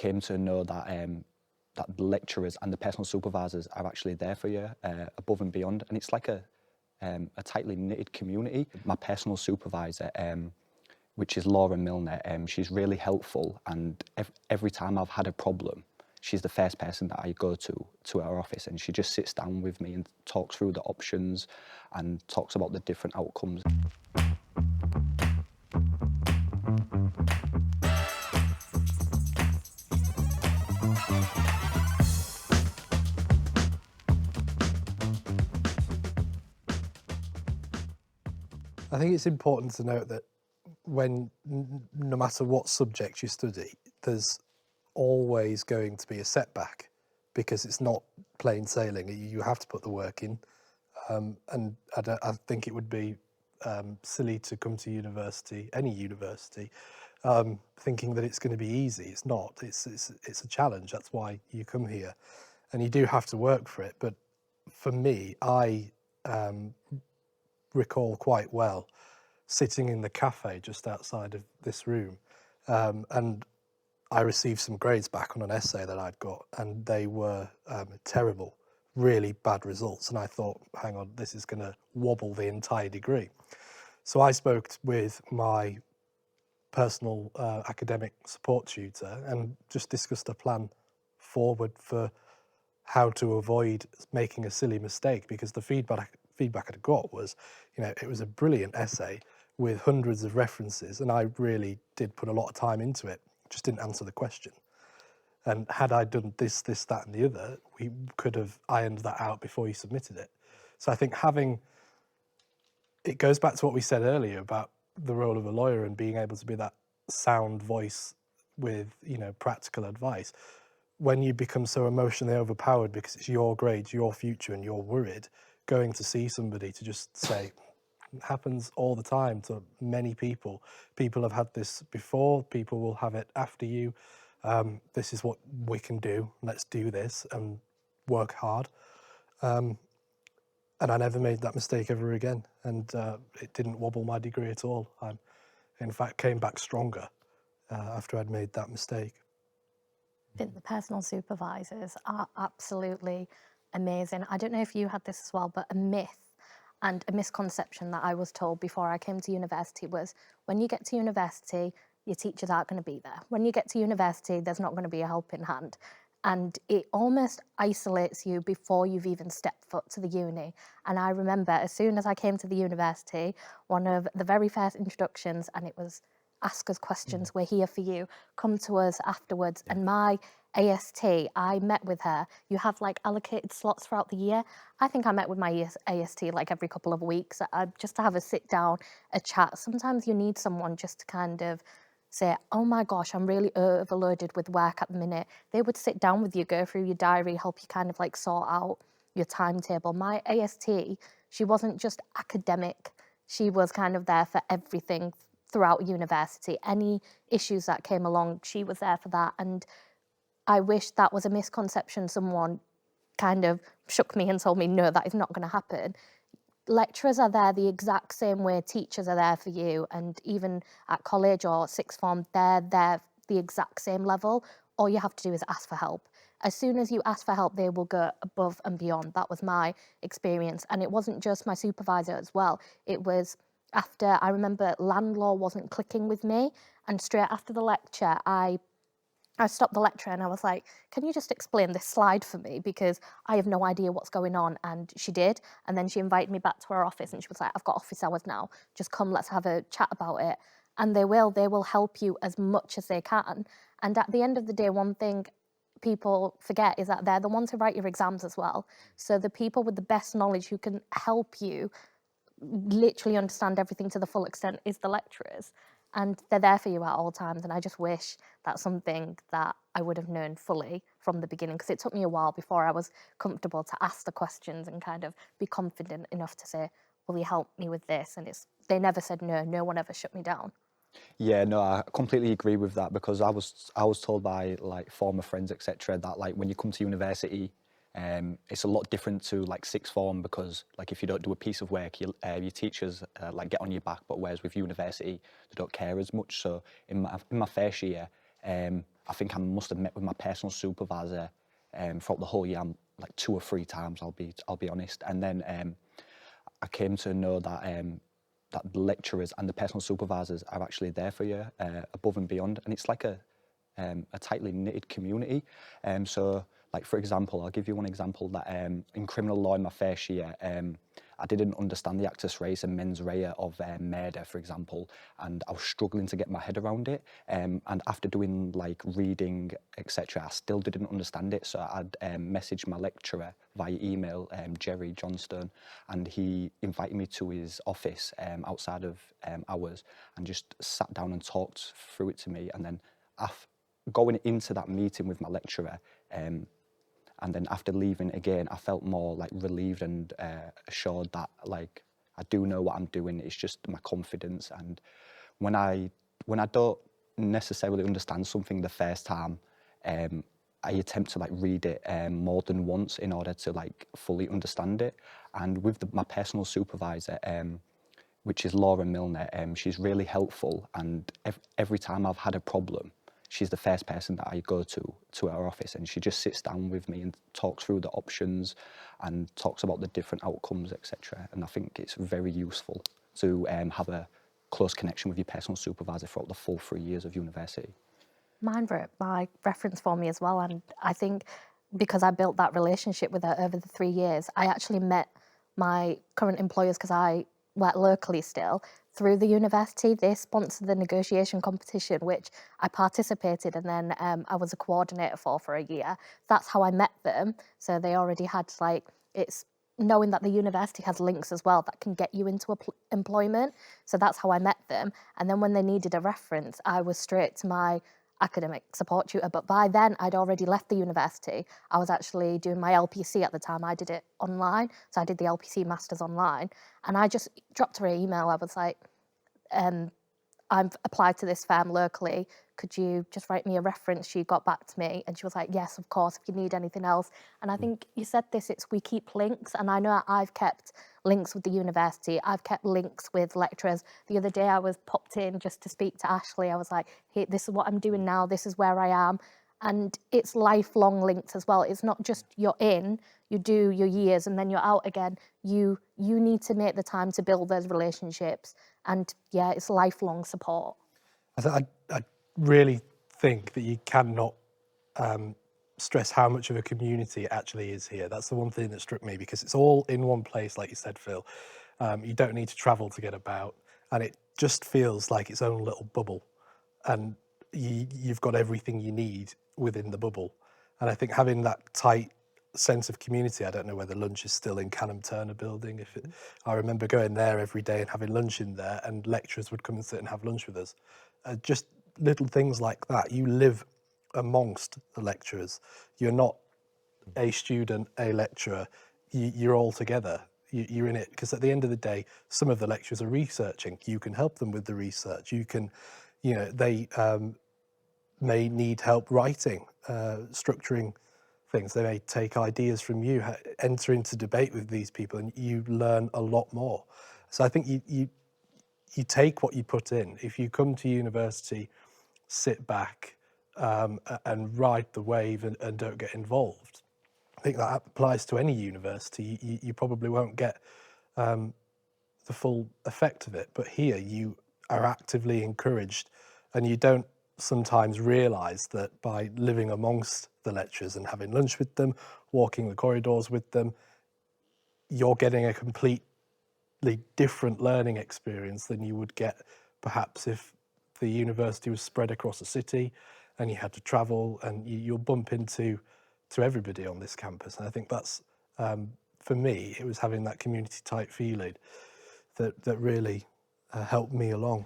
came to know that that the lecturers and the personal supervisors are actually there for you, above and beyond, and it's like a tightly knitted community. My personal supervisor, which is Laura Milner, she's really helpful, and every time I've had a problem, she's the first person that I go to our office, and she just sits down with me and talks through the options and talks about the different outcomes. I think it's important to note that when, no matter what subject you study, there's always going to be a setback because it's not plain sailing. You have to put the work in. And I think it would be silly to come to university, any university, thinking that it's going to be easy. It's not. It's a challenge. That's why you come here, and you do have to work for it. But for me, I recall quite well sitting in the cafe just outside of this room, and I received some grades back on an essay that I'd got, and they were terrible, really bad results. And I thought, hang on, this is going to wobble the entire degree. So I spoke with my personal academic support tutor and just discussed a plan forward for how to avoid making a silly mistake, because the feedback I got was, it was a brilliant essay with hundreds of references, and I really did put a lot of time into it, just didn't answer the question. And had I done this, that, and the other, we could have ironed that out before you submitted it. So I think it goes back to what we said earlier about the role of a lawyer and being able to be that sound voice with, practical advice. When you become so emotionally overpowered because it's your grades, your future, and you're worried, going to see somebody to just say, it happens all the time to many people. People have had this before, people will have it after you. This is what we can do, let's do this and work hard. And I never made that mistake ever again, and it didn't wobble my degree at all. I, in fact, came back stronger after I'd made that mistake. I think the personal supervisors are absolutely amazing. I don't know if you had this as well, but a myth and a misconception that I was told before I came to university was, when you get to university, your teachers aren't going to be there. When you get to university, there's not going to be a helping hand. And it almost isolates you before you've even stepped foot to the uni. And I remember as soon as I came to the university, one of the very first introductions, and it was, ask us questions, we're here for you, come to us afterwards. And my AST, I met with her. You have like allocated slots throughout the year. I think I met with my AST like every couple of weeks, just to have a sit down, a chat. Sometimes you need someone just to kind of say, oh my gosh, I'm really overloaded with work at the minute. They would sit down with you, go through your diary, help you kind of like sort out your timetable. My AST, she wasn't just academic. She was kind of there for everything throughout university. Any issues that came along, she was there for that. And I wish that was a misconception. Someone kind of shook me and told me, no, that is not going to happen. Lecturers are there the exact same way teachers are there for you, and even at college or sixth form, they're there the exact same level. All you have to do is ask for help. As soon as you ask for help, they will go above and beyond. That was my experience. And it wasn't just my supervisor as well. It was after, I remember land law wasn't clicking with me, and straight after the lecture, I stopped the lecture and I was like, can you just explain this slide for me? Because I have no idea what's going on. And she did. And then she invited me back to her office and she was like, I've got office hours now. Just come, let's have a chat about it. And they will help you as much as they can. And at the end of the day, one thing people forget is that they're the ones who write your exams as well. So the people with the best knowledge who can help you literally understand everything to the full extent is the lecturers. And they're there for you at all times. And I just wish that's something that I would have known fully from the beginning, because it took me a while before I was comfortable to ask the questions and kind of be confident enough to say, will you help me with this? And they never said no. No one ever shut me down. Yeah, no, I completely agree with that, because I was told by like former friends, etc., that like when you come to university, it's a lot different to like sixth form, because like if you don't do a piece of work, your teachers like get on your back. But whereas with university, they don't care as much. So in my first year, I think I must have met with my personal supervisor throughout the whole year, like 2 or 3 times, I'll be honest. And then I came to know that that the lecturers and the personal supervisors are actually there for you, above and beyond, and it's like a tightly knitted community. So, like for example, I'll give you one example that in criminal law in my first year, I didn't understand the actus reus and mens rea of murder, for example, and I was struggling to get my head around it. And after doing like reading, etc., I still didn't understand it. So I'd messaged my lecturer via email, Jerry Johnstone, and he invited me to his office outside of hours and just sat down and talked through it to me. And then going into that meeting with my lecturer, and then after leaving again, I felt more like relieved and assured that like I do know what I'm doing. It's just my confidence. And when I don't necessarily understand something the first time, I attempt to like read it more than once in order to like fully understand it. And with my personal supervisor, which is Laura Milner, she's really helpful. And every time I've had a problem, she's the first person that I go to our office, and she just sits down with me and talks through the options and talks about the different outcomes, etc. And I think it's very useful to have a close connection with your personal supervisor throughout the full 3 years of university. Mine wrote my reference for me as well, and I think because I built that relationship with her over the 3 years, I actually met my current employers, because I work locally still, through the university. They sponsored the negotiation competition, which I participated, and then I was a coordinator for a year. That's how I met them. So they already had like, it's knowing that the university has links as well that can get you into employment. So that's how I met them. And then when they needed a reference, I was straight to my academic support tutor, but by then I'd already left the university. I was actually doing my LPC at the time. I did it online, so I did the LPC Masters online, and I just dropped her an email. I was like, I've applied to this firm locally, could you just write me a reference? She got back to me and she was like, yes, of course, if you need anything else. And I think you said this, it's we keep links, and I know I've kept links with the university, I've kept links with lecturers. The other day I was popped in just to speak to Ashley. I was like, hey, this is what I'm doing now, this is where I am. And it's lifelong links as well. It's not just you're in, you do your years and then you're out again. You need to make the time to build those relationships. And yeah, it's lifelong support. I really think that you cannot stress how much of a community it actually is here. That's the one thing that struck me, because it's all in one place, like you said, Phil. You don't need to travel to get about, and it just feels like its own little bubble. And you've got everything you need within the bubble. And I think having that tight sense of community, I don't know whether lunch is still in Canham Turner building. I remember going there every day and having lunch in there, and lecturers would come and sit and have lunch with us. Just little things like that. You live amongst the lecturers. You're not a student, a lecturer. You're all together. You're in it, because at the end of the day, some of the lecturers are researching. You can help them with the research. You can, they may need help writing, structuring things. They may take ideas from you, enter into debate with these people, and you learn a lot more. So I think you take what you put in. If you come to university, sit back and ride the wave and don't get involved, I think that applies to any university. You probably won't get the full effect of it. But here you are actively encouraged, and you don't sometimes realise that by living amongst the lecturers and having lunch with them, walking the corridors with them, you're getting a completely different learning experience than you would get perhaps if the university was spread across a city and you had to travel, and you'll bump into everybody on this campus. And I think that's, for me, it was having that community type feeling that really helped me along.